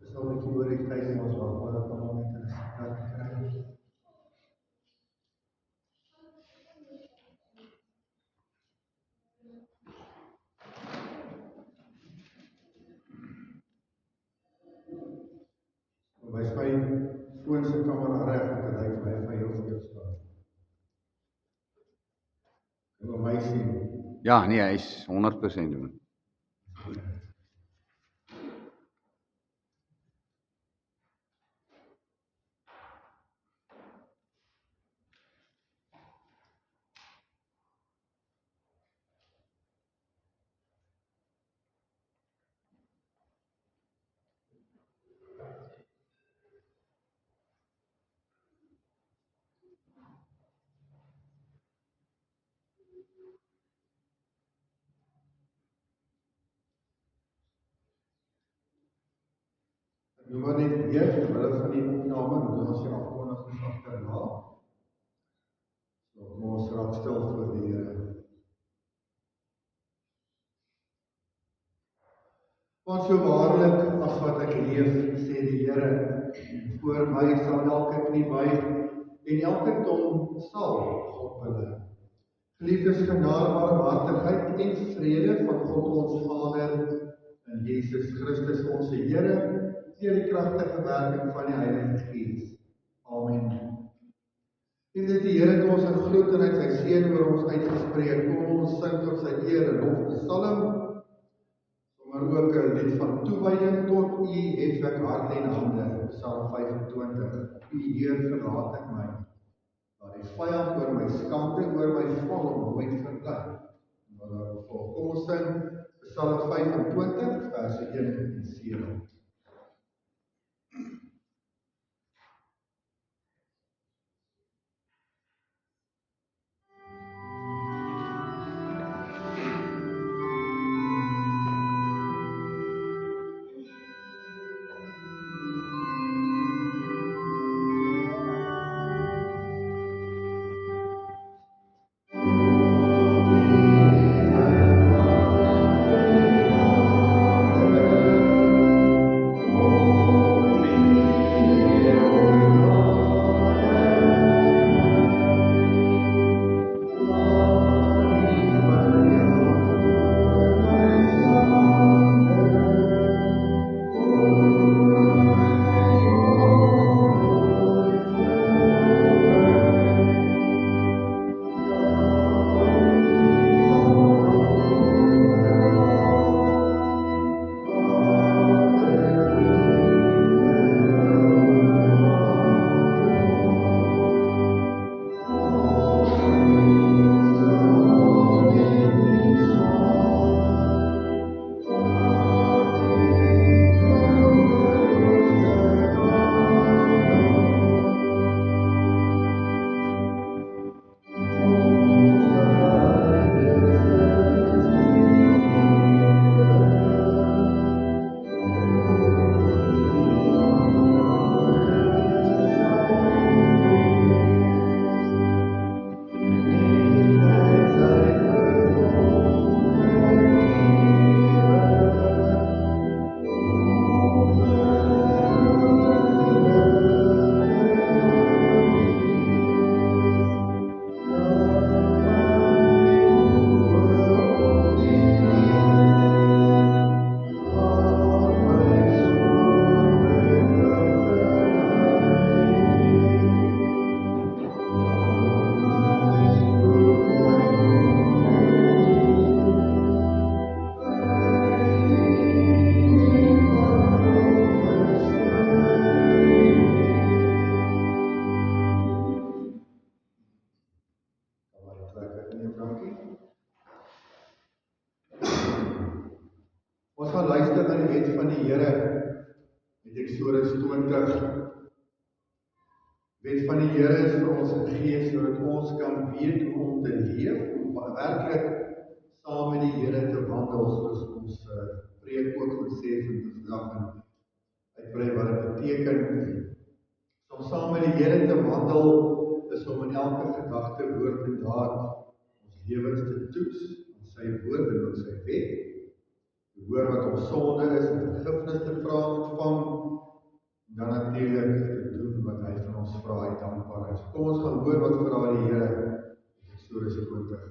Pessoal daqui do Ouro está em Oswaldo, agora para o momento da cidade. Wi-Fi, słońce kamera reakcja daje Wi-Fi aufgestellt. Chyba majsi. Ja, nee, hij is 100% doen. Nu wat ik weet, maar dat van die saam en doen ons die afkondigings agterna. So, kom ons raak stil voor die Here. Want so waarlik as wat ek leef, sê die Here, voor my sal elke knie buig en elke tong sal God bely. Geliefdes, genade, barmhartigheid en vrede van God ons Vader en Jesus Christus ons Here, deur die kragtige werking van die Heilige Gees. Amen. En dit die Here het ons in grootheid sy seën oor ons uitgespreek. Kom ons sing tot sy eer 'n lofpsalm, maar ook 'n lied van toewyding tot U hef ek hart en hande. Psalm 25. U Heer verlaat ek my. Laat die vyand oor my skande, oor my val nooit verbly. Kom ons sing Psalm 25 verse 1 en 7. Ons gaan luister na die wet van die Here met Eksodus 20. Wet van die Here is vir ons gegee sodat ons kan weet hoe om te leef, om werklik saam met die Here te wandel, soos ons preek ook gesê vandag en uitbrei wat dit beteken. Om saam met die Here te wandel is om in elke gedagte, woord en daad ons lewens te toets aan sy woord en aan sy wet. Te hoor wat ons sonde is en vergifnis te vra en ontvang, en dan natuurlik te doen wat hy van ons vra uit dankbaarheid. Kom ons gaan hoor wat vra die Here in Eksodus 20.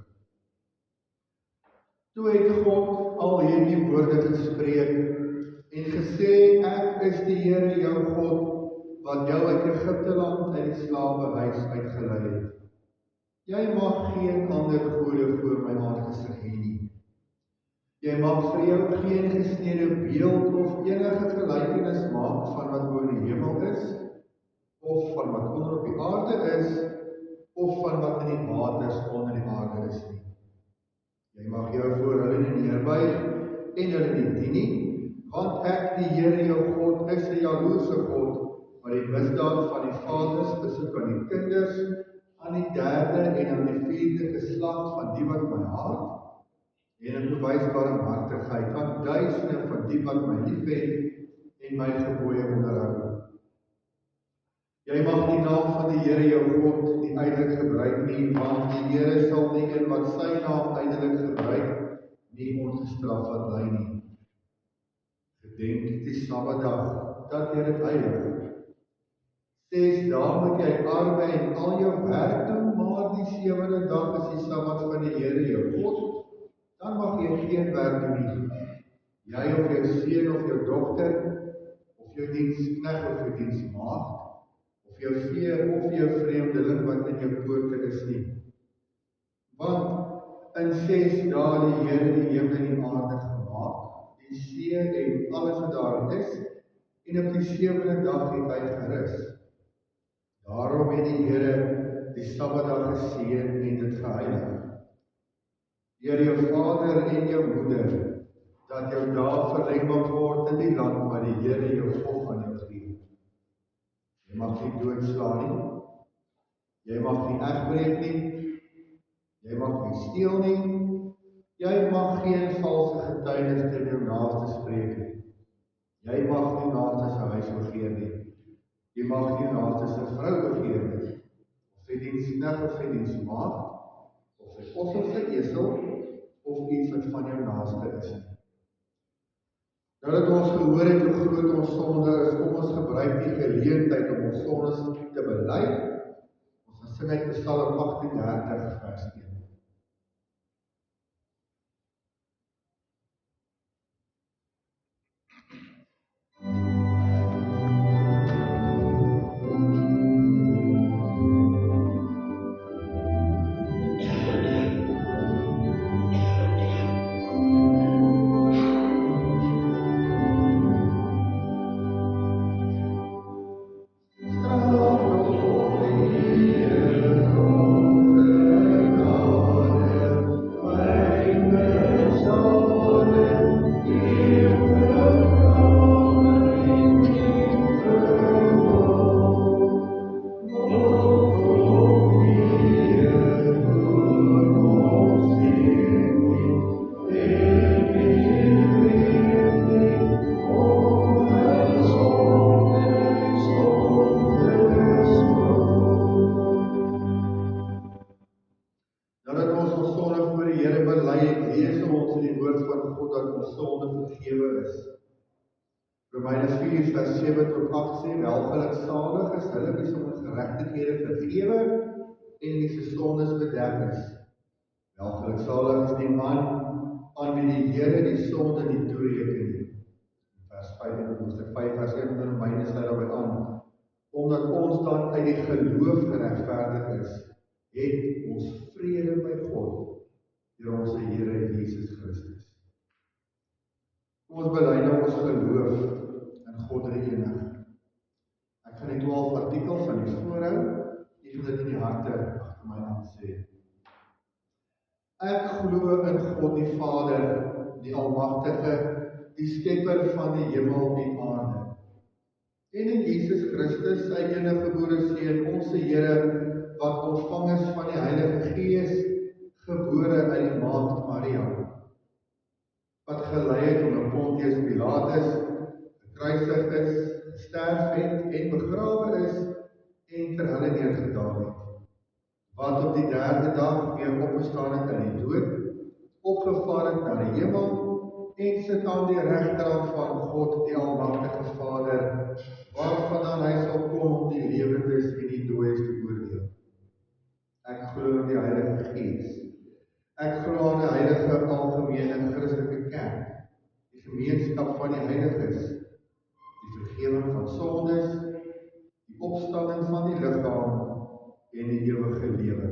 Toe het God al hierdie woorde gespreek en gesê, ek is die Here jou God, wat jou uit Egipte land uit die slawehuis uitgelei het. Jy mag geen ander gode voor my aangesig hê nie. Jy mag vir jou geen gesnede beeld of enige gelykenis maak van wat bo in die hemel is, of van wat onder op die aarde is, of van wat in die waters onder die aarde is nie. Jy mag jou voor hulle nie neerbuig en hulle nie dien nie, want ek, die Here jou God, is 'n jaloerse God, wat die misdaad van die vaders besoek aan die kinders, aan die derde en aan die vierde geslag van die wat my haat, en in bewys barmhartigheid aan duisende van die wat my liefhet en my gebooie onderhou. Jy mag die naam van die Here jou God nie ydelik gebruik nie, want die Here sal die een wat sy naam ydelik gebruik, nie ongestraf laat bly nie. Gedenk die Sabbatdag, dat jy dit heilig. 6 dae moet jy arbei en al jou werk doen, maar die 7de dag is die Sabbat van die Here jou God. Dan mag jy geen werk doen nie. Jy of jou seun of jou dogter, of jou diensknegt of jou diensmaagd, of jou vee of jou vreemdeling wat in jou poorte is nie. Want in 6 dae die Here die hemel en die aarde gemaak, die see en alles wat daarin is, en op die 7de dag het hy gerus. Daarom het die Here die Sabbatdag geseën en dit geheilig. Deur jou vader en jou moeder, dat jou dae verleng mag word in die land wat die Here jou God aan jou gee. Jy mag nie doodslaan nie, jy mag nie egbreek nie, jy mag nie steel nie, jy mag geen valse getuienis teen jou naaste spreek nie. Jy mag nie naaste se huis begeer nie. Jy mag nie naaste se vrou begeer nie, of sy diensknegt of sy diensmaagd, of sy os of sy esel, of iets wat van jou naaste is nie. Nou dat ons gehoor het hoe groot ons sonde is, kom ons gebruik die geleentheid om ons sondes te bely. Ons gaan sing uit Psalm 38 vers 1. Romeine 4 vers 7 tot 8 sê, welgeluksalig is hulle wie se ongeregtighede vergewe en wie se sondes bedek is. Welgeluksalig is die man aan wie die Here die sonde nie toereken nie. Vers 5 in hoofstuk 5 vers 1 van Romeine sluit daarby aan. Omdat ons dan uit die geloof geregverdig is, het ons vrede by God deur ons Here Jesus Christus. Ons bely nou ons geloof in God die Enig. Ek gaan die 12 artikels van die voorhou, die dit in die harte agter my aan sê. Ek glo in God die Vader, die Almagtige, die skepper van die hemel en aarde. En in Jesus Christus, sy eniggebore Seun, ons Here, wat ontvang is van die Heilige Gees, gebore uit die maagd Maria, wat gelei het onder Pontius Pilatus, gekruisig is, gesterf het en begrawe is en ter helle neergedaal het, wat op die 3de dag weer opgestaan het uit die dood, opgevaar het na die hemel en sit aan die regterhand van God die Almagtige Vader, waarvandaan hy sal kom om die lewendes en die dooies te oordeel. Ek glo in die Heilige Gees. Ek glo aan 'n heilige algemene Christelike kerk, die gemeenskap van die heiliges, die vergifnis van sondes, die opstanding van die liggaam en die ewige lewe.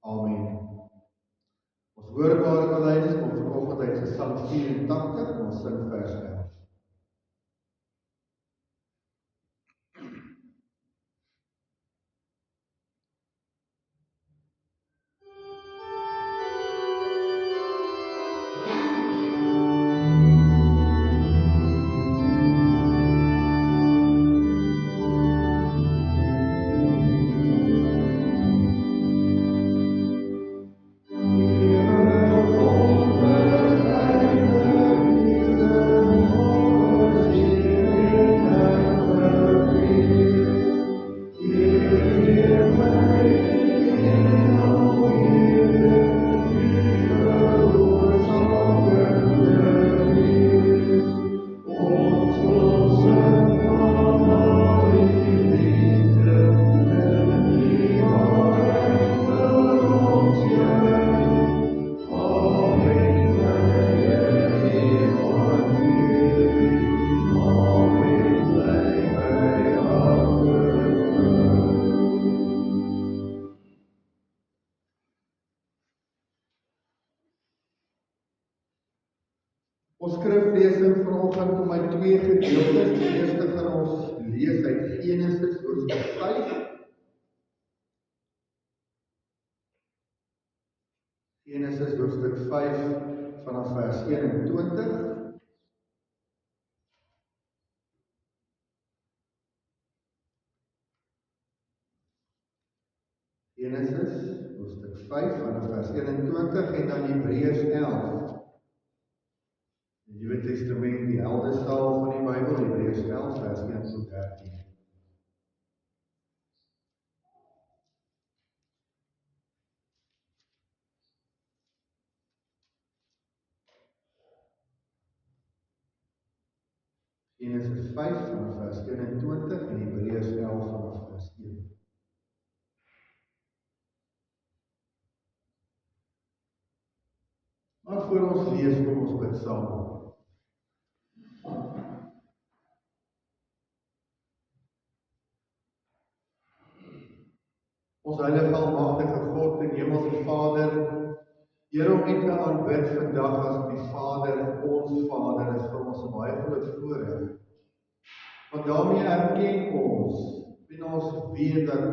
Amen. Ons hoorbare belydenis kom vanoggend uit Psalm 84, ons sing vers 11. Ons skriflesing vanoggend kom uit twee gedeeltes. Die eerste gaan ons lees uit Genesis hoofstuk 5. Genesis hoofstuk 5 vanaf vers 21. Genesis hoofstuk 5 vanaf vers 21 en dan Hebreërs 11. Die Nuwe Testament, die heldesaal van die Bybel, Hebreërs 11 vers 1 tot 13. Genesis 5 vanaf vers 21 en Hebreërs 11 vanaf vers 1. Maar voor ons lees, kom ons bid saam. Ons heilige almagtige God en hemelse Vader, Here, om U te aanbid vandag as die Vader, ons Vader, is vir ons 'n baie groot voorreg. Want daarmee erken ons en ons weet dat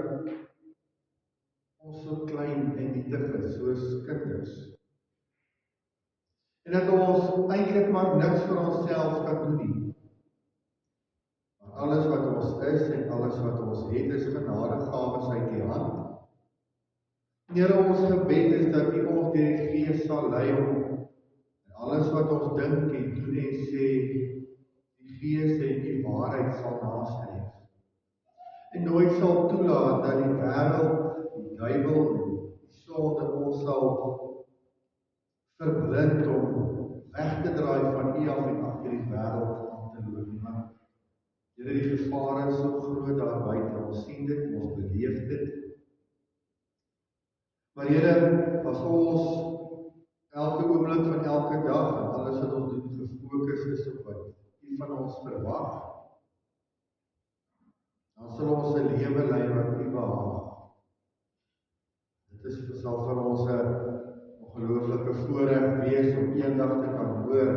ons so klein en nietig is, soos kinders. En dat ons eintlik maar niks vir onsself kan doen nie. Maar alles wat ons is en alles wat ons het, is genadegawes uit U hand. Here, ons gebed is dat U ons deur die Gees sal lei om alles wat ons dink en doen en sê, die Gees en die waarheid sal nastreef. En nooit sal toelaat dat die wêreld, die duiwel en die sonde ons sal verblind om weg te draai van U af en agter die wêreld aan te loop. Maar Here, die gevaar is so groot daar buite. Ons sien dit, ons beleef dit. Maar Here, as ons elke oomblik van elke dag en alles wat ons doen gefokus is op wat U van ons verwag, dan sal ons 'n lewe lei wat U behaag. Dit sal vir ons 'n ongelooflike voorreg wees om eendag te kan hoor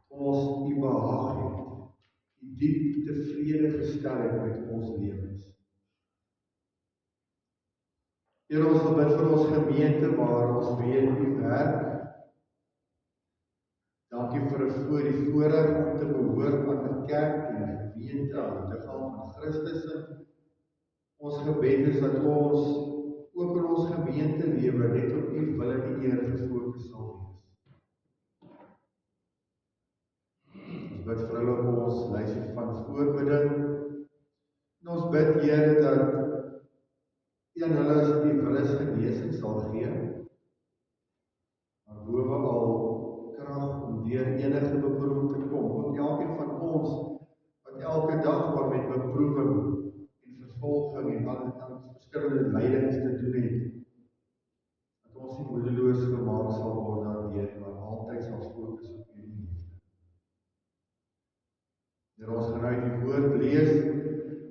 ons U behaag het, U diep tevrede gestel het met ons lewens. Here, ons wil bid vir ons gemeente waar ons weet U werk. Dankie vir die voorreg om te behoort aan 'n kerk en 'n gemeente, aan die liggaam van Christus. Ons gebed is dat ons ook in ons gemeentelewe net op U wil en die eer gefokus sal wees. Ons bid vir hulle op ons lysie van voorbidding. En ons bid, Here, dat aan hulle as U wil is genesing sal gee. Maar bovenal krag om deur enige beproewing te kom. Ook elkeen van ons wat elke dag maar met beproewing en vervolging en al verskillende lydings te doen het, dat ons nie moedeloos gemaak sal word daardeur, maar altyd sal fokus op U liefde. Here, ons gaan uit die woord lees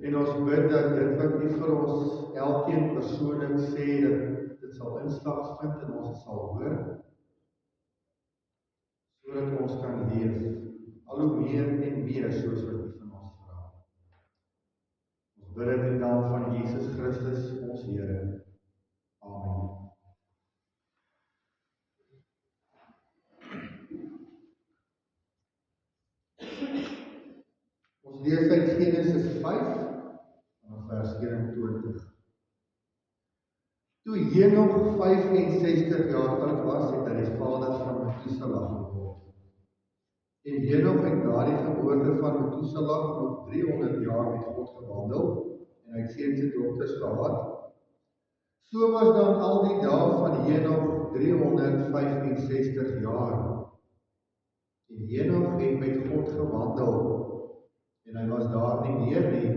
en ons bid dat dit wat U vir ons elkeen persoonlik sê, dat dit sal inslag vind en ons sal hoor, sodat ons kan leef al hoe meer en meer soos wat U van ons vra. Ons bid dit in die naam van Jesus Christus, ons Here. Amen. Ons lees uit Genesis 5, vanaf vers 21. Toe Henog 65 jaar oud was, het hy die vader van Methuselah geword. En Henog het na die geboorte van Methuselah nog 300 jaar met God gewandel, en hy het seuns en dogters gehad. So was dan al die dae van Henog 365 jaar. En Henog het met God gewandel, en hy was daar nie meer nie,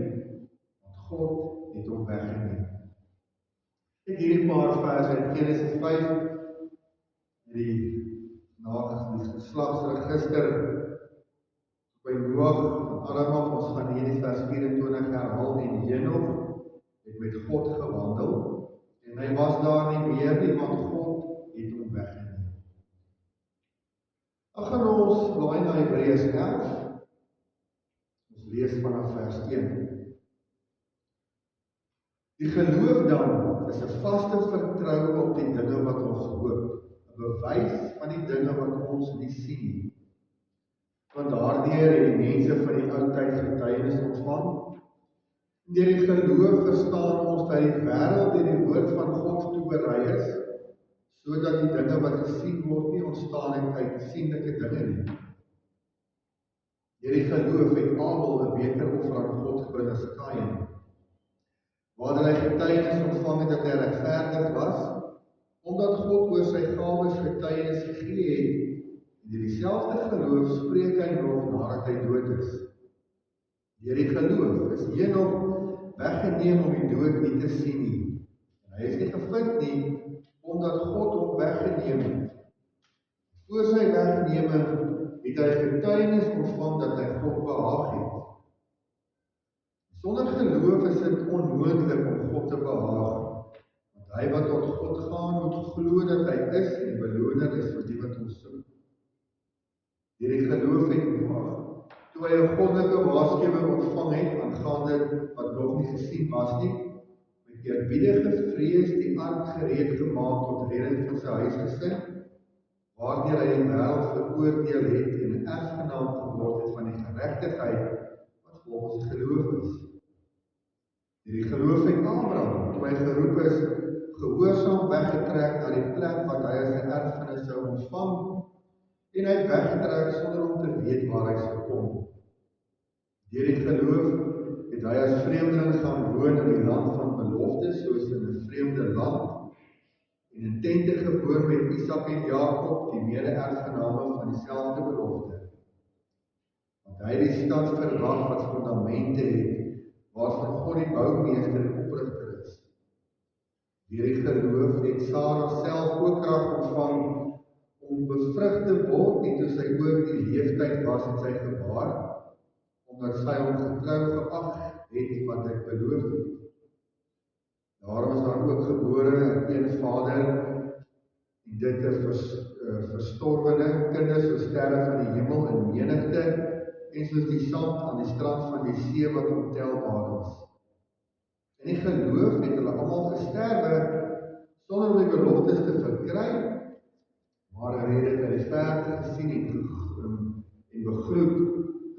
want God het hom weggeneem. Ek hierdie paar verse in Genesis 5, die geslagsregister by Noag en Adam, ons gaan hierdie vers 24 herhaal, en Henog het met God gewandel, en hy was daar nie meer nie, want God het hom weggeneem. Dan gaan ons blaai na Hebreërs 11. Ons lees vanaf vers 1. Die geloof dan is 'n vaste vertroue op die dinge wat ons hoop, 'n bewys van die dinge wat ons nie sien nie. Want daardeur het die mense van die ou tyd getuienis ontvang. Deur die geloof verstaan ons dat die wêreld deur die woord van God toeberei is, sodat die dinge wat gesien word nie ontstaan het uit sienlike dinge nie. Deur die geloof het Abel 'n beter offer aan God gebring as Kain, waardeur hy getuienis ontvang het dat hy regverdig was, omdat God oor sy gawes getuienis gegee het. Deur dieselfde geloof spreek hy nog nadat hy dood is. Deur die geloof is Henog weggeneem om die dood nie te sien nie. En hy is nie gevind nie, omdat God hom weggeneem het. Voor sy wegneming het hy getuienis ontvang dat hy God behaag het. Sonder geloof is dit onmoontlik om God te behaag. Want hy wat tot God gaan, moet glo dat hy is en die beloner is vir die wat hom soek. Deur die geloof het Noag, toe hy 'n goddelike waarskuwing ontvang het aangaande wat nog nie gesien was nie, met eerbiedige vrees die ark gereed gemaak tot redding van sy huisgesin, waardeur hy die wêreld veroordeel het en 'n erfgenaam geword het van die geregtigheid wat volgens geloof is. Deur die geloof het Abraham, toe hy geroep is, gehoorsaam weggetrek na die plek wat hy as 'n erfenis sou ontvang, en hy het weggetrek sonder om te weet waar hy sou kom. Deur die geloof het hy as vreemdeling gaan woon in die land van belofte, soos in 'n vreemde land, en in tente gewoon met Isak en Jakob, die mede-erfgename van dieselfde belofte. Want hy het die stad verwag wat fondamente het, waarvan God die boumeester en oprigter is. Deur die geloof het Sara self ook krag ontvang om bevrug te word, en toe sy oor die leeftyd was en sy gebaar, omdat sy hom getrou geag het wat hy beloof het. Daarom is daar ook gebore uit een vader, en dit is verstorwene kinders soos sterre van die hemel in menigte, en soos die sand aan die strand van die see wat ontelbaar is. In die geloof het hulle almal gesterwe, sonder om die beloftes te verkry, maar hy het uit die verte gesien en begroet,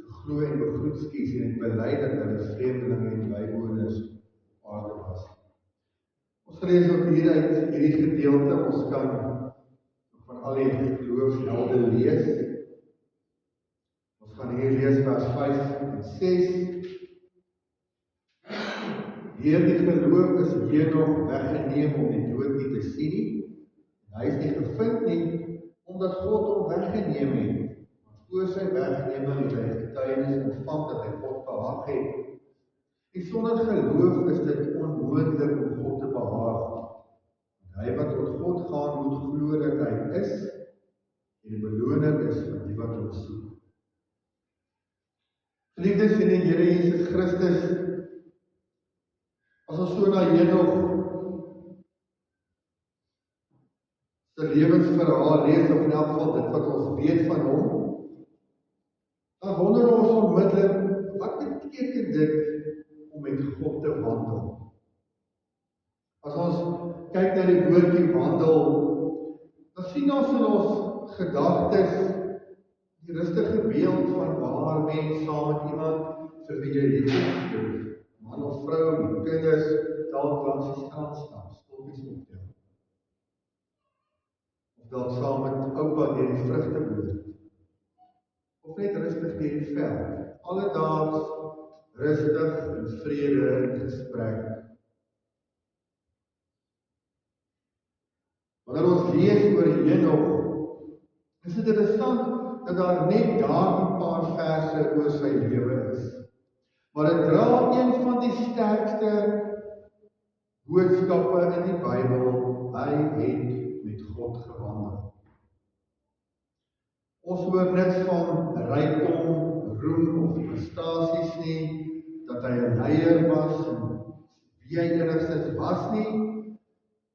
geglo en begroet skies, en het bely dat hulle vreemdelinge en bywoners op aarde was. Ons lees ook hieruit hierdie gedeelte, ons kan van al die geloofshelde lees. Ons gaan hier lees vers 5 en 6. Deur die geloof is Henog weggeneem om die dood nie te sien nie. Hy is nie gevind nie, omdat God hom weggeneem het. Want voor sy wegneming het hy getuienis ontvang dat hy God behaag het. En sonder geloof is dit onmoontlik om God te behaag. Want hy wat tot God gaan, moet glo dat hy is en die beloner is vir die wat hom soek. Geliefdes in die Here Jesus Christus, as ons so na Henog se lewensverhaal lees, of in elk geval dit wat ons weet van hom, dan wonder ons onmiddellik, wat beteken dit om met God te wandel? As ons kyk na die woordjie wandel, dan sien ons in ons gedagtes die rustige beeld van waar mens saam met iemand vir wie jy lief is, man of vrou, die kinders, dalk langs die strand staan, stokkies optel. Of dalk saam met oupa deur die vrugteboom. Of net rustig deur die veld. Alledaags, rustig en vrede in gesprek. Wanneer ons lees oor Henog, is dit interessant dat daar net daar 'n paar verse oor sy lewe is. Maar dit dra een van die sterkste boodskappe in die Bybel, hy het met God gewandel. Ons hoor niks van rykdom, roem of prestasies nie, dat hy 'n leier was en wie hy enigstens was nie.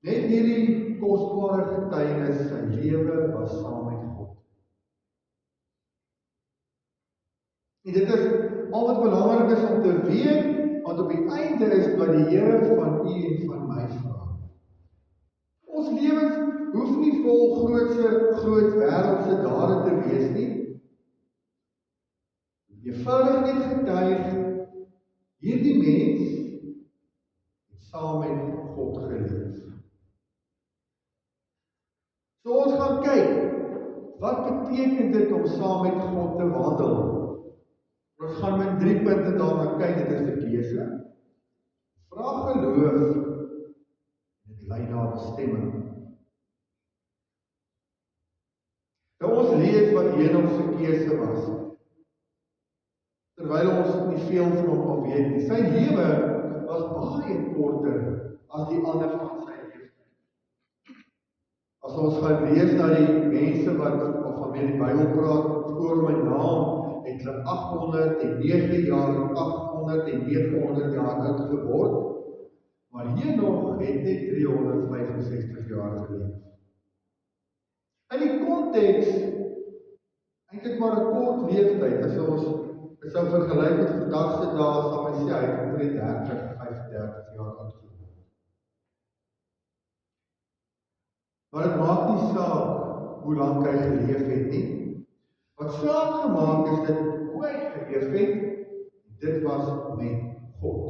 Net hierdie kosbare getuienis, sy lewe was saam met God. En dit is al wat belangrik is om te weet, want op die einde is wat die Here van u en van my vra. Ons lewens hoef nie vol groot wêreldse dade te wees nie. Eenvoudig net getuig, hierdie mens het saam met God geleef. So ons gaan kyk, wat beteken dit om saam met God te wandel? Ons gaan met 3 punte daarna kyk, dit is 'n keuse. Vra geloof, dit lei na bestemming. Nou ons lees wat Henog se keuse was, terwyl ons nie veel van hom al weet nie. Sy lewe was baie korter as die ander van sy lewe. As ons gaan lees na die mense wat van wie die Bybel praat, voor my naam, het hulle 809 jaar, 800 en 900 jaar oud geword, maar Henog het net 365 jaar geleef. In die konteks, eintlik maar 'n kort leeftyd, as ons dit sou vergelyk met vandag se dae, sal my sê hy het omtrent 30, 35 jaar oud geword. Maar dit maak nie saak hoe lank hy geleef het nie. Wat saak gemaak is dit hoe hy geleef het, dit was met God.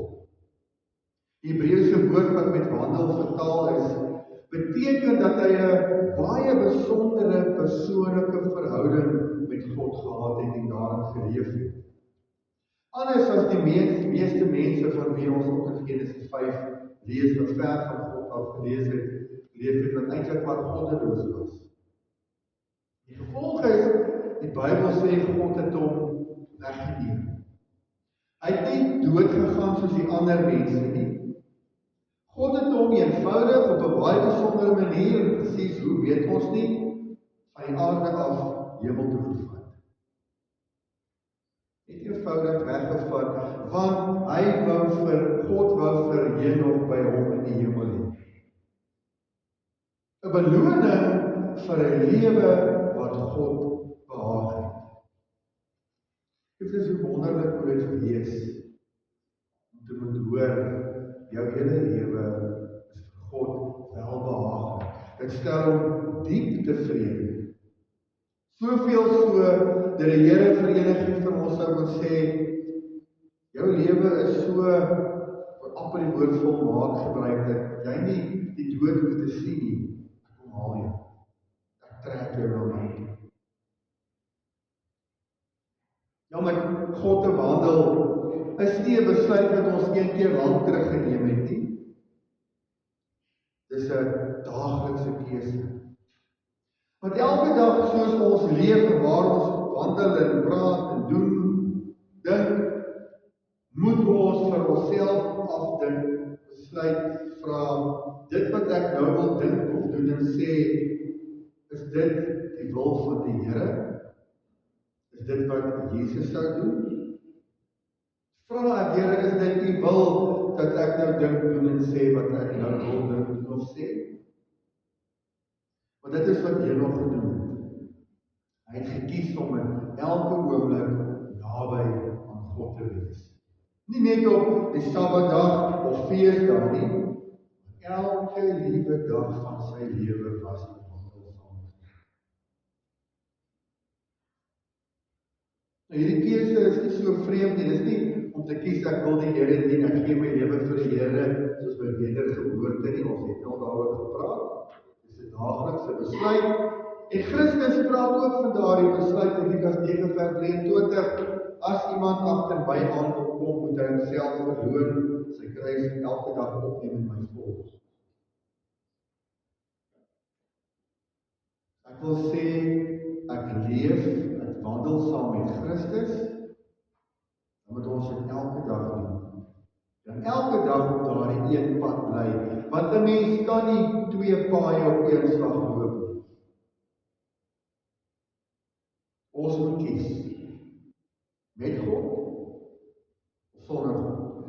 Die Hebreëse woord wat met wandel vertaal is, beteken dat hy 'n baie besondere persoonlike verhouding met God gehad het en daarin geleef het. Anders as die meeste mense van wie ons ook in Genesis 5 lees, wat ver van God af geleef het, wat eintlik maar goddeloos was. Die gevolg is, die Bybel sê God het hom weggeneem. Hy het nie dood gegaan soos die ander mense nie. God het hom eenvoudig op 'n baie besondere manier, en presies hoe weet ons nie, van die aarde af hemel toe gevat. Het eenvoudig weggevat, want God wou vir Henog by hom in die hemel hê. 'n beloning vir 'n lewe wat God behaag het. Dit is hoe wonderlik moet dit wees om te moet hoor, jou hele lewe is vir God welbehaaglik. Dit stel hom diep tevrede. Soveel so, dat die Here vir enigiets van ons sou wil sê, jou lewe is so, wat amper die woord volmaak gebruik, dat jy nie die dood hoef te sien nie. Ek kom haal jou. Ek trek jou na my toe. Ja, met God te wandel is nie 'n besluit wat ons een keer lank terug geneem het nie. Dis 'n daaglikse keuse. Want elke dag soos ons leef en waar ons wandel en praat en doen, dink, moet ons vir onsself afdink, besluit, vra, dit wat ek nou wil dink of doen en sê, is dit die wil van die Here? Is dit wat Jesus sou doen? Vra ek, Here, is dit u wil dat ek nou dink, doen en sê wat ek nou wil doen of sê? Want dit is wat Henog gedoen het. Hy het gekies om in elke oomblik naby aan God te wees. Nie net op die Sabbatdag of feesdag nie, elke liewe dag van sy lewe was hy wandel saam met hom. Nou hierdie keuse is nie so vreemd nie, dis nie om te kies ek wil die Here dien, ek gee my lewe vir die Here, soos by wedergeboorte nie, ons het al daaroor gepraat. Dis 'n daaglikse besluit. En Christus praat ook van daardie besluit in Lukas 9 vers 23. As iemand agter my aan wil kom, moet hy homself verloon, sy kruis elke dag opneem en my volg. Ek wil sê, ek leef, ek wandel saam met Christus, dan moet ons dit elke dag doen. En elke dag op daardie een pad bly, want 'n mens kan nie 2 paaie op een slag loop nie. Ons moet kies, met God of sonder God.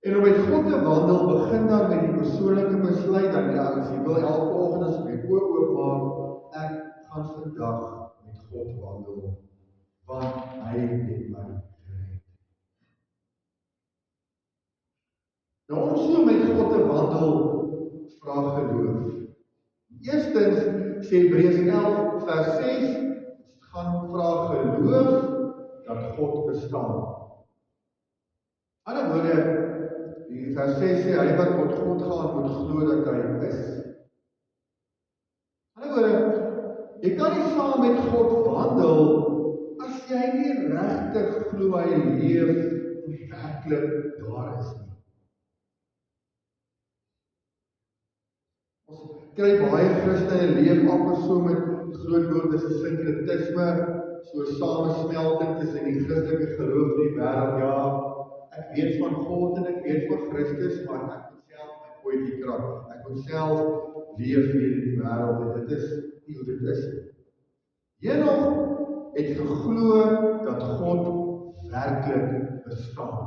En om met God te wandel, begin dan met die persoonlike besluit, dan ja, as jy wil elke oggend as jy oop maak, ek gaan vandag met God wandel. want hy het my gered. Nou om so met God te wandel, vra geloof. Eerstens sê Hebreërs 11 vers 6, gaan vra geloof dat God bestaan. Ander woorde, die vers 6 sê, hy wat tot God gaan moet glo dat hy is. Ander woorde, jy kan nie saam met God wandel as jy nie regtig glo hy leef en werklik daar is nie. Ons kry baie Christene leef amper so met groot woorde soos sinkretisme, so samesmelting tussen die Christelike geloof en die wêreld. Ja, ek weet van God en ek weet van Christus, maar ek moet self my poëtie krap. Ek moet self leef hier in die wêreld en dit is nie hoe dit is. Henoch het geglo dat God werklik bestaan.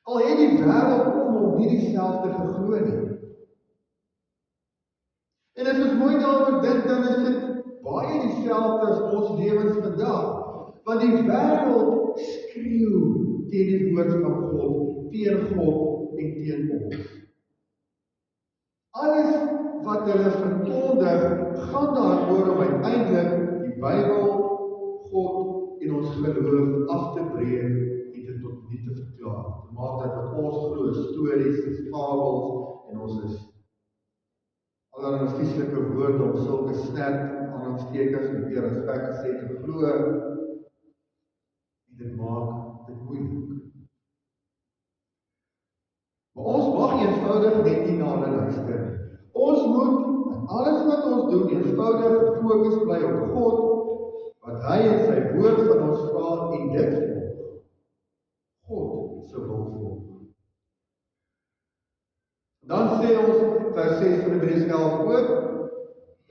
Al het die wêreld om hom nie dieselfde geglo nie. En as ons mooi daaroor dink, dan is dit baie dieselfde as ons lewens vandag. Want die wêreld skreeu teen die woord van God, teen God en teen ons. Alles wat hulle verkondig, gaan daaroor om uiteindelik die Bybel, God en ons geloof af te breek en dit tot nie te verklaar. Te maak dat wat ons glo, stories, fabels en ons is allerlei vieslike woorde om sulke sterk aanhalingstekens met meer respek gesê te glo, en dit maak dit moeilik. Maar ons mag eenvoudig net nie na hulle luister. Ons moet in alles wat ons doen eenvoudig gefokus bly op God, wat hy in sy woord van ons vra en dit volg. God se wil volg. Dan sê ons vers 6 van Hebreërs 11 ook,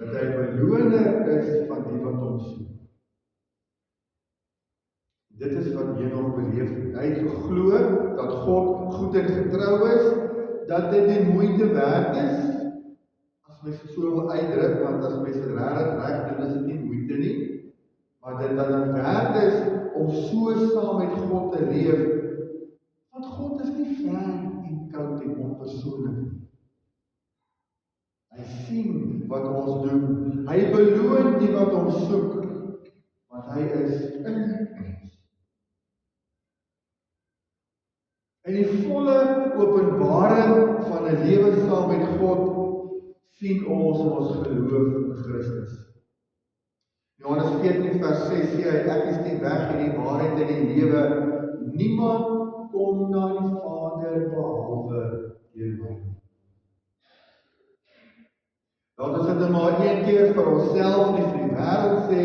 dat hy beloner is van die wat hom soek. Dit is wat Henoch beleef het. Hy het geglo dat God goed en getrou is, dat dit die moeite werd is, as mens het so wil uitdruk, want as mens het reg doen, is dit nie moeite nie, maar dit dat het werd is om so saam met God te leef, want God is nie ver en koud en onpersoonlik nie. Hy sien wat ons doen. Hy beloon die wat hom soek, want hy is in ons. In die volle openbaring van 'n lewe saam met God sien ons geloof in Christus. Johannes 14 vers 6 sê hy, ek is die weg en die waarheid en die lewe. Niemand kom na die Vader behalwe deur my. Laat ons dit maar een keer vir onsself en vir die wêreld sê,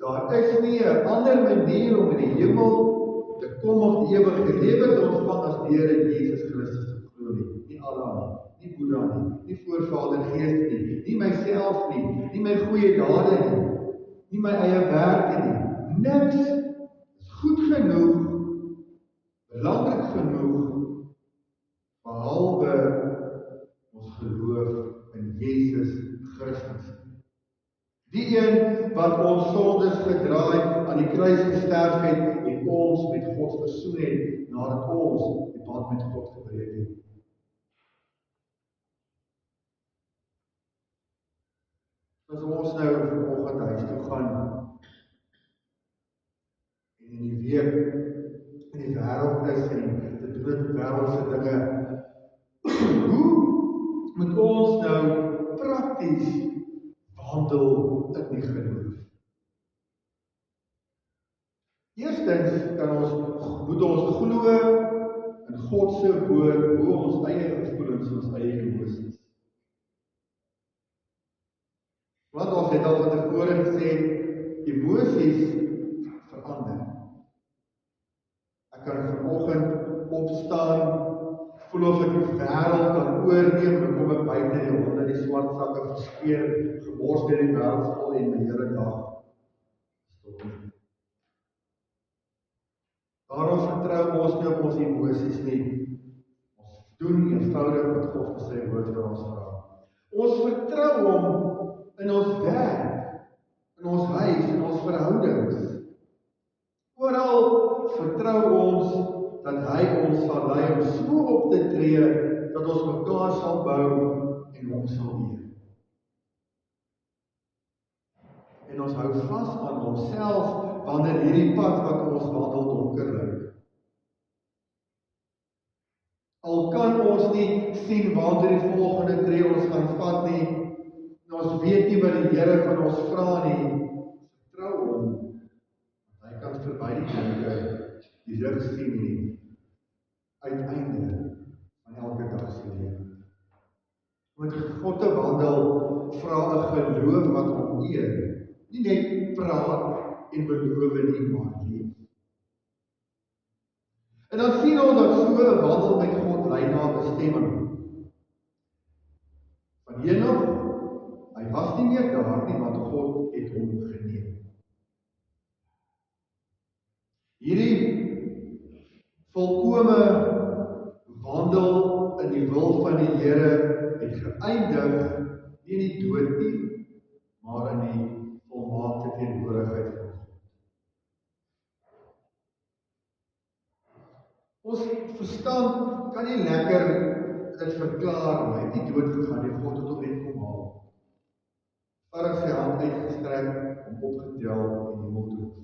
daar is nie 'n ander manier om in die hemel te kom of die ewige lewe te ontvang as deur in Jesus Christus te glo nie. Nie Allah nie, nie Boeddha nie, nie Voorvader Gees nie, nie myself nie, nie my goeie dade nie, nie my eie werke nie. Niks is goed genoeg, belangrik genoeg, behalwe ons geloof in Jesus Christus. Die een wat ons sondes gedraai aan die kruis gesterf het en ons met God versoen het, nadat ons die band met God gebreek het. As ons nou vanoggend huis toe gaan en in die week in die wêreld is en te doen met wêreldse dinge, hoe moet ons nou prakties wandel in die geloof? Eerstens moet ons glo in God se woord bo ons eie gevoelens en ons eie emosies. Want ons het al van tevore gesê, emosies verander. Ek kan vanoggend opstaan, voel of ek die wêreld kan oorneem, en kom ek buite die honde, die swart sakke verspeer, gemors deur die wêreld vol en my hele dag stop. Daarom vertrou ons nie op ons emosies nie. Ons doen eenvoudig wat God vir sy woord vir ons vra. Ons vertrou hom in ons werk, in ons huis, in ons verhoudings. Oral vertrou ons dat hy ons sal lei om so op te tree dat ons mekaar sal bou en hom sal eer. En ons hou vas aan homself wanneer hierdie pad wat ons wandel donker lyk. Al kan ons nie sien waartoe die volgende tree ons gaan vat nie, en ons weet nie wat die Here van ons vra nie, vertrou hom. Hy kan verby die donker die lig sien nie, uiteinde van elke dag se lewe. Om met God te wandel vra 'n geloof wat hom eer, nie net praat en beloof nie, maar leef. En dan sien ons dat so 'n wandel met God lei na bestemming. Van Henog, hy was nie meer daar nie, want God het hom geneem. Hierdie volkome wandel in die wil van die Here het geëindig nie in die dood nie, maar in die volmaakte teenwoordigheid van God. Ons verstand kan nie lekker dit verklaar, hy het nie dood gegaan nie, God het hom net kom haal. Vader sy hand uitgestrek, om opgetel en hemel toe gevat.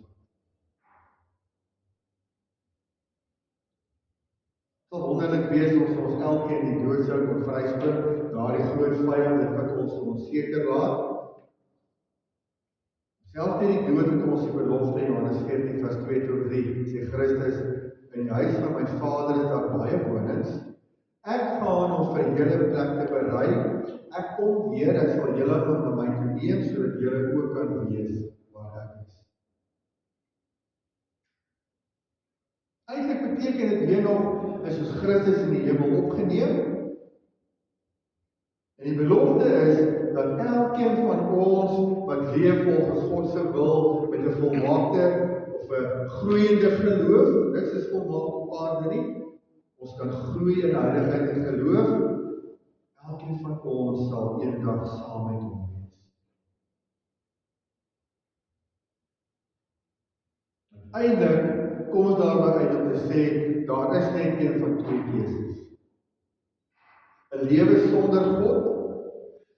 Het sal wonderlik wees of ons elkeen die dood sou kon vryspring, daardie groot vyand dit wat ons onseker laat. Selfs teen die dood het ons die belofte in Johannes 14 vers 2-3, sê Christus, in die huis van my Vader is daar baie wonings. Ek gaan om vir julle plek te berei. Ek kom weer, ek sal julle na my toe neem, sodat julle ook kan wees waar ek is. Eintlik beteken dit weer nog, is soos Christus in die hemel opgeneem. En die belofte is, dat elkeen van ons, wat leef volgens God se wil, met 'n volmaakte, of 'n groeiende geloof, niks is volmaak op aarde nie, ons kan groei in heiligheid en geloof, elkeen van ons sal eendag saam met hom wees. Uiteindelik kom ons daarby uit om te sê, daar is net een van twee keuses. 'n lewe sonder God,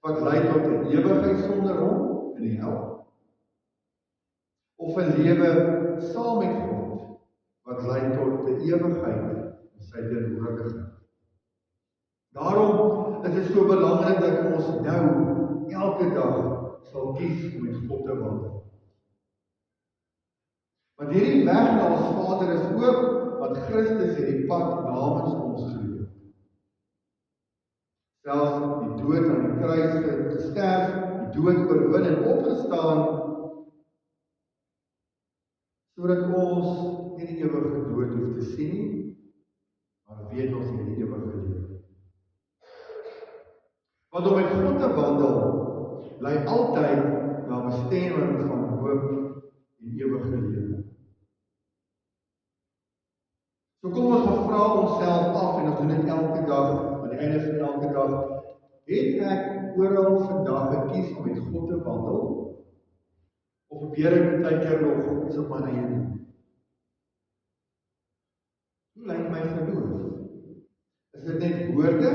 wat lei tot 'n ewigheid sonder hom in die hel, of 'n lewe saam met God, wat lei tot 'n ewigheid in sy teenwoordigheid. Daarom is dit so belangrik dat ons nou, elke dag, sal kies om met God te wandel. Want hierdie weg na ons Vader is oop, want Christus het die pad namens ons geloop. Selfs die dood aan die kruis gesterf, die dood oorwin en opgestaan, sodat ons nie die ewige dood hoef te sien nie, maar weet ons het die ewige lewe. Want om met God te wandel, lei altyd na bestemming van hoop en ewige lewe. So kom ons vra onsself af, en ons doen dit elke dag, aan die einde van elke dag, het ek oral vandag gekies om met God te wandel, of probeer ek baie keer nog iets op my eie doen? Hoe lyk my geloof? Is dit net woorde?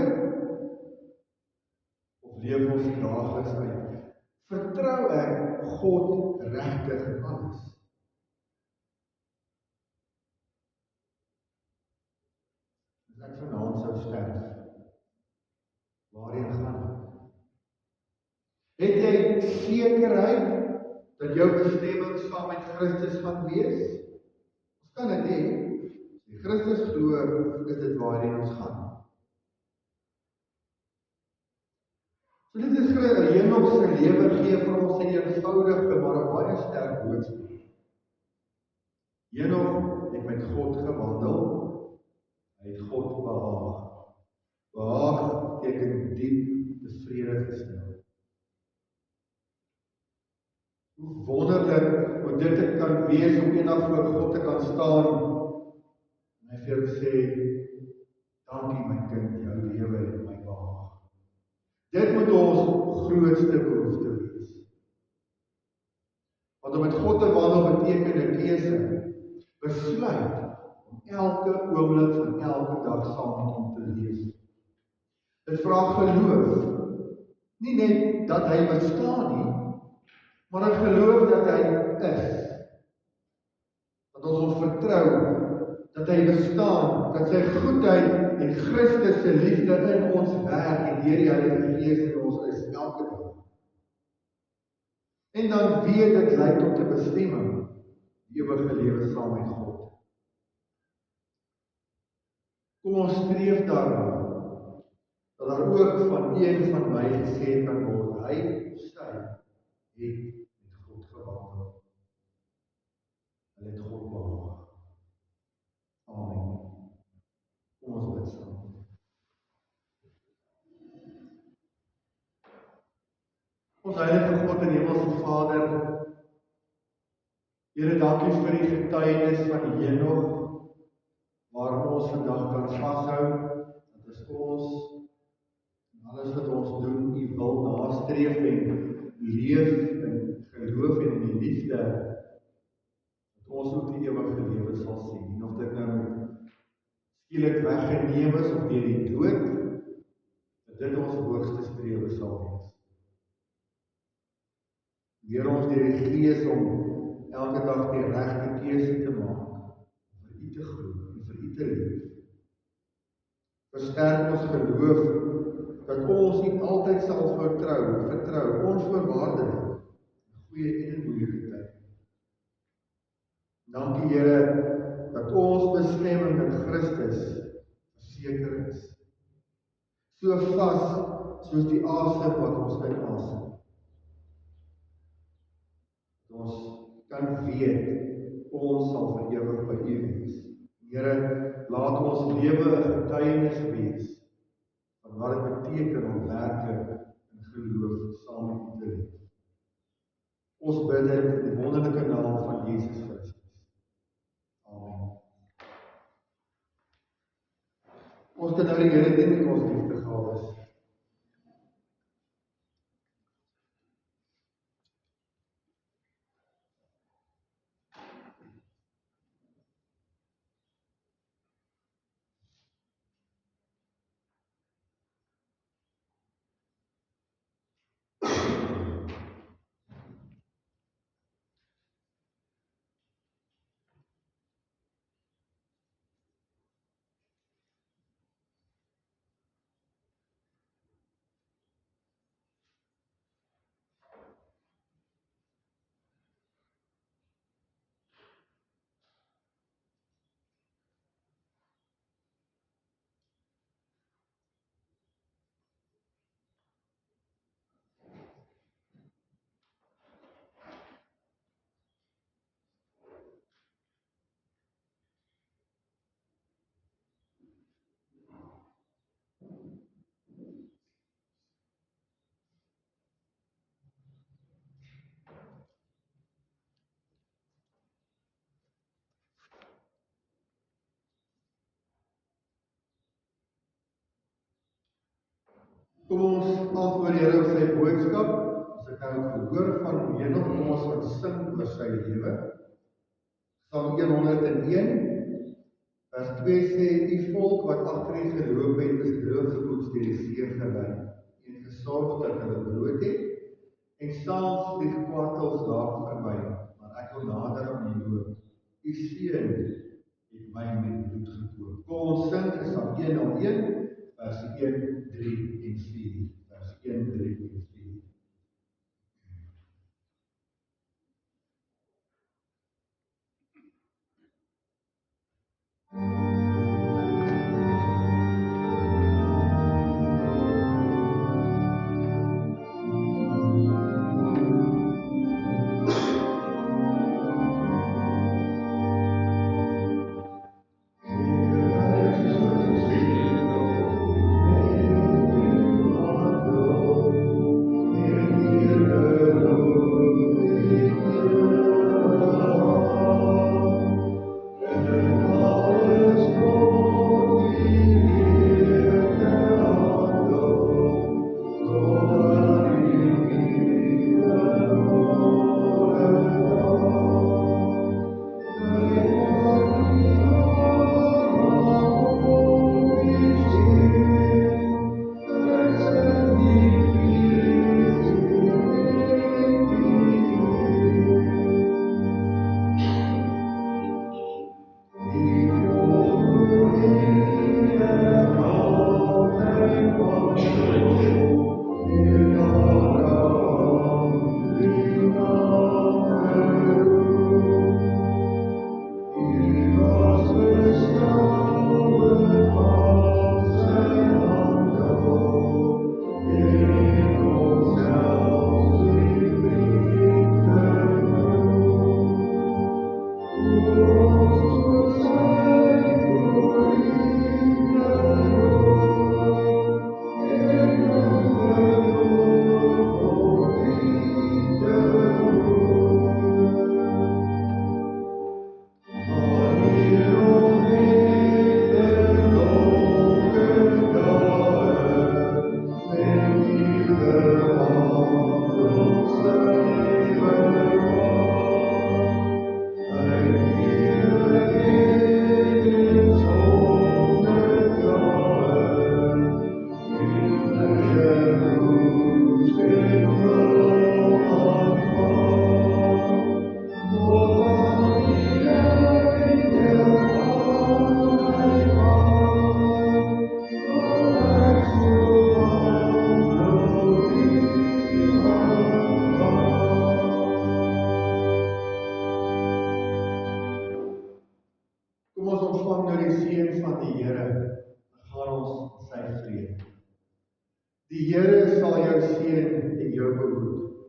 Of leef ons daagliks uit? Vertrou ek God regtig alles? As ek vanaand sou sterf, waarheen gaan ek? Het jy sekerheid dat jou bestemming saam met Christus gaan wees? Ons kan dit hê. As jy Christus glo, is dit waarheen ons gaan. So dit is Henok se lewe gee vir ons 'n eenvoudige, maar 'n baie sterk boodskap. Henok het met God gewandel, hy het God behaag. Behaag beteken diep tevrede gestel. Hoe wonderlik hoe dit kan wees om eendag voor God te kan staan en hy vir jou sê, dankie my kind, jou lewe het my behaag. Dit moet ons grootste behoefte wees. Want om met God te wandel beteken 'n keuse. besluit om elke oomblik van elke dag saam met hom te leef. Dit vra geloof, nie net dat hy bestaan nie, maar 'n geloof dat hy is. Dat ons hom vertrou, dat hy bestaan, dat sy goedheid en Christus se liefde in ons werk en deur die Heilige Gees in ons is elke dag. En dan weet dit lei tot 'n bestemming, die ewige lewe saam met God. Kom ons streef daarna, dat daar ook van een van my gesê kan word, hy of sy het met God gewandel. Hulle het God behaag. Amen. Kom ons bid saam. Ons heilige God en hemelse Vader, Here, dankie vir die getuienis van Henog, waaraan ons vandag kan vashou, dat is ons, en alles wat ons doen, U wil nastreef en leef in geloof en in die liefde, dat ons ook die ewige lewe sal sien, en of dit nou skielik weggeneem is of deur die dood, dat dit ons hoogste strewe sal wees. Leer ons deur die Gees om elke dag die regte keuse te maak, vir U te glo en vir U te lief. Versterk ons geloof, dat ons U altyd sal vertrou, onvoorwaardelik, in goeie en in moeilike tyd. Dankie Here, dat ons bestemming in Christus verseker is. So vas, soos die asem wat ons inasem. Ons kan weet, ons sal vir ewig by U wees. Here, laat ons lewe 'n getuienis wees van wat dit beteken om werklik in geloof saam met U te leef. Ons bid dit in die wonderlike naam van Jesus Christus. Amen. Ons kan nou die Here dien met ons liefdegawes. Kom ons antwoord die Here op sy boodskap. As ek nou gehoor van Henog, kom ons gaan sing oor sy lewe. Psalm 101, vers 2 sê, U volk wat agter U geloop het, is drooggepoets deur die see gelei, en gesorg dat hulle brood het, en saans vlieg kwartels daar verby, maar ek wil nader aan U loop. U seun het my met bloed gekoop. Kom ons sing Psalm 101, vers 1, 3 en 4. Vers 1, 3 en 4. Die Here sal jou seën en jou behoed.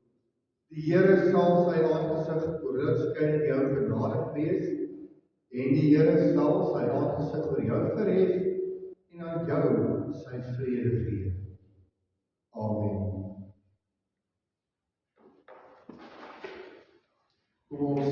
Die Here sal sy aangesig oor jou skyn en jou genadig wees, en die Here sal sy aangesig oor jou verhef en aan jou sy vrede gee. Amen. Kom ons